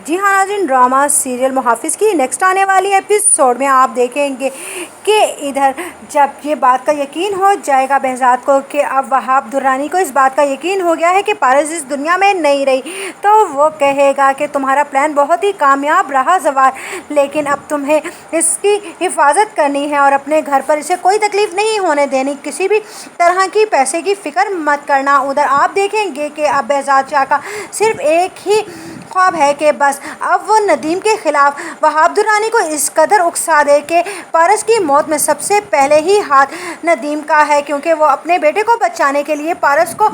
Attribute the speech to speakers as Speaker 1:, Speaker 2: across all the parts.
Speaker 1: جی ہاں ناظرین، drama serial محافظ کی نیکسٹ آنے والی ایپیسوڈ میں آپ دیکھیں گے کہ ادھر جب یہ بات کا یقین ہو جائے گا بہزاد کو کہ اب وہاب درانی کو اس بات کا یقین ہو گیا ہے کہ پارس اس دنیا میں نہیں رہی، تو وہ کہے گا کہ تمہارا پلان بہت ہی کامیاب رہا زوار، لیکن اب تمہیں اس کی حفاظت کرنی ہے اور اپنے گھر پر اسے کوئی تکلیف نہیں ہونے دینی، کسی بھی طرح کی پیسے کی فکر مت کرنا۔ ادھر آپ دیکھیں گے کہ اب بہزاد شاہ کا صرف ایک ہی خواب ہے کہ بس اب وہ ندیم کے خلاف وہاب درانی کو اس قدر اکسا دے کہ پارس کی موت میں سب سے پہلے ہی ہاتھ ندیم کا ہے، کیونکہ وہ اپنے بیٹے کو بچانے کے لیے پارس کو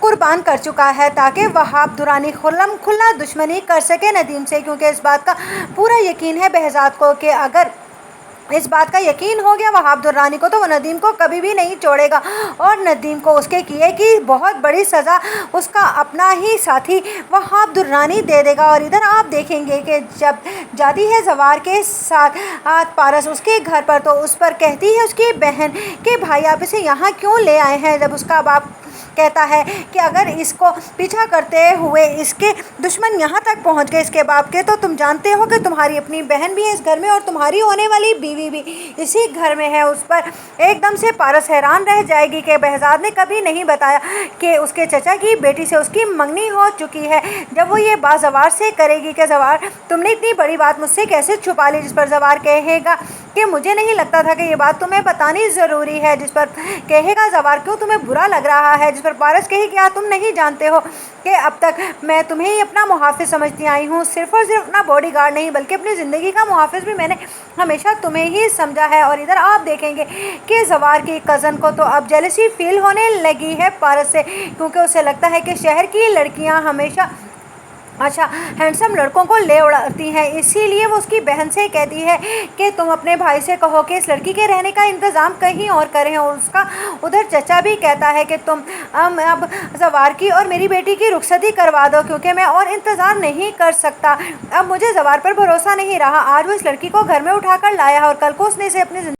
Speaker 1: قربان کر چکا ہے تاکہ وہاب درانی کھلم کھلا دشمنی کر سکے ندیم سے، کیونکہ اس بات کا پورا یقین ہے بہزاد کو کہ اگر اس بات کا یقین ہو گیا وہاب درانی کو تو وہ ندیم کو کبھی بھی نہیں چھوڑے گا اور ندیم کو اس کے کیے کی بہت بڑی سزا اس کا اپنا ہی ساتھی وہاب درانی دے دے گا۔ اور ادھر آپ دیکھیں گے کہ جب جاتی ہے زوار کے ساتھ پارس اس کے گھر پر تو اس پر کہتی ہے اس کی بہن کہ بھائی آپ اسے یہاں کیوں لے آئے ہیں، جب اس کا باپ کہتا ہے کہ اگر اس کو پیچھا کرتے ہوئے اس کے دشمن یہاں تک پہنچ گئے اس کے باپ کے، تو تم جانتے ہو کہ تمہاری اپنی بہن بھی ہے اس گھر میں اور تمہاری ہونے والی بیوی بھی اسی گھر میں ہے۔ اس پر ایک دم سے پارس حیران رہ جائے گی کہ بہزاد نے کبھی نہیں بتایا کہ اس کے چچا کی بیٹی سے اس کی منگنی ہو چکی ہے۔ جب وہ یہ بات زوار سے کرے گی کہ زوار تم نے اتنی بڑی بات مجھ سے کیسے چھپا لی، جس پر زوار کہے گا کہ مجھے نہیں لگتا تھا کہ یہ بات تمہیں بتانی ضروری ہے، جس پر کہے گا زوار کیوں تمہیں برا لگ رہا ہے، جس پر پارس کہے کیا تم نہیں جانتے ہو کہ اب تک میں تمہیں ہی اپنا محافظ سمجھتی آئی ہوں، صرف اور صرف اپنا باڈی گارڈ نہیں بلکہ اپنی زندگی کا محافظ بھی میں نے ہمیشہ تمہیں ہی سمجھا ہے۔ اور ادھر آپ دیکھیں گے کہ زوار کی کزن کو تو اب جیلسی فیل ہونے لگی ہے پارس سے، کیونکہ اسے لگتا ہے کہ شہر کی لڑکیاں ہمیشہ ہینڈسم لڑکوں کو لے اڑاتی ہیں، اسی لیے وہ اس کی بہن سے کہتی ہے کہ تم اپنے بھائی سے کہو کہ اس لڑکی کے رہنے کا انتظام کہیں اور کریں۔ اور اس کا ادھر چچا بھی کہتا ہے کہ تم اب زوار کی اور میری بیٹی کی رخصتی کروا دو، کیونکہ میں اور انتظار نہیں کر سکتا، اب مجھے زوار پر بھروسہ نہیں رہا، آج وہ اس لڑکی کو گھر میں اٹھا کر لایا ہے اور کل کو اس نے اسے اپنی